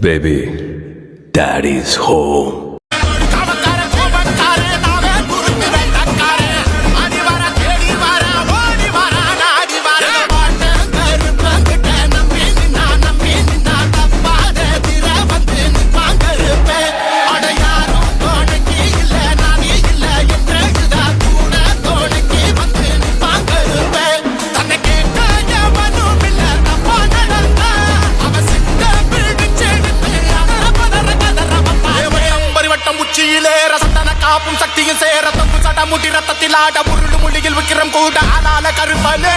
Baby, Daddy's home. காப்பும் சக்தியும் சேர தப்பு சட முடி ரத்தத்தில் ஆட முருடு மொழியில் விக்கிரம் கூட ஆளால கருப்பனே